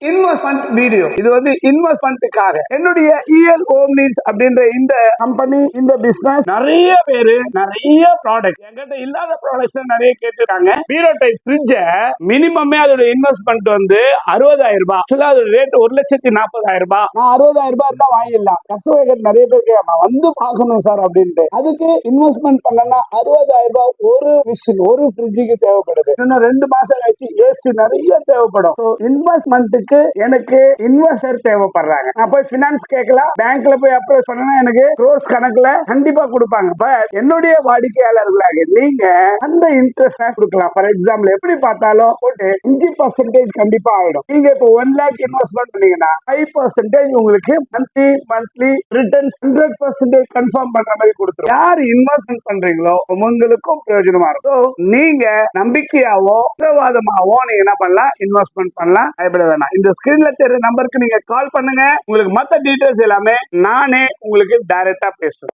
Investment video. இது வந்து இன்வெஸ்ட்மெண்ட்டுக்காக என்னுடைய இஎல் ஹோம் நீட்ஸ் அப்படின்ற இந்த கம்பெனி, இந்த பிசினஸ் நிறைய பேரு நிறைய ப்ராடக்ட் என்கிட்ட இல்லாத ப்ராடக்ட்ஸ் நிறைய கேட்டுருக்காங்க. பீரோ டைப் ஃப்ரிட்ஜ் மினிமமே அதோட இன்வெஸ்ட்மெண்ட் வந்து 60,000 ரூபாய். அதோட ரேட் 1,40,000 ரூபாய். நான் 60,000 ரூபாய் தான் வாங்கிடலாம். கஸ்டமர் நிறைய பேர் கேட்கலாம், வந்து பார்க்கணும் சார் அப்படின்ட்டு. அதுக்கு இன்வெஸ்ட்மெண்ட் பண்ணனா 60,000 ரூபாய் ஒரு மிஷின், ஒரு ஃப்ரிட்ஜுக்கு தேவைப்படுது. இன்னும் 2 மாசம் கழிச்சு ஏசி நிறைய தேவைப்படும். இன்வெஸ்ட்மெண்ட்டுக்கு எனக்கு இன்வெஸ்டர் தேவைப்படுறாங்க. நான் போய் பினான்ஸ் கேட்கலாம், பேங்க்ல போய் அப்ரோச் பண்ணா எனக்கு க்ரோர்ஸ் கணக்குல கண்டிப்பா கொடுப்பாங்க. பட் என்னுடைய வாடிக்கையாளர்களாக நீங்க அந்த இன்ட்ரெஸ்ட் கொடுக்கலாம். ஃபார் எக்ஸாம்பிள் எப்படி பார்த்தாலும் போட்டு 5% கண்டிப்பா ஆயிடும். நீங்க இப்போ 1 lakh இன்வெஸ்ட்மெண்ட் பண்ணீங்கன்னா 5% உங்களுக்கு மந்த்லி ரிட்டர்ன்ஸ் 100% கன்ஃபார்ம் பண்ற மாதிரி கொடுத்துரும். யார் இன்வெஸ்ட்மெண்ட் பண்றீங்களோ உங்களுக்கும் பிரயோஜனமா இருக்கும். நீங்க நம்பிக்கையாவோ உத்தரவாதமாவோ நீங்க என்ன பண்ணலாம், இன்வெஸ்ட்மெண்ட் பண்ணலாம். பயப்பட வேணாம். இந்த ஸ்கிரீன்ல தெரிய நம்பருக்கு நீங்க கால் பண்ணுங்க. உங்களுக்கு மத்த டீடைல்ஸ் எல்லாமே நானே உங்களுக்கு டைரக்டா பேசுறேன்.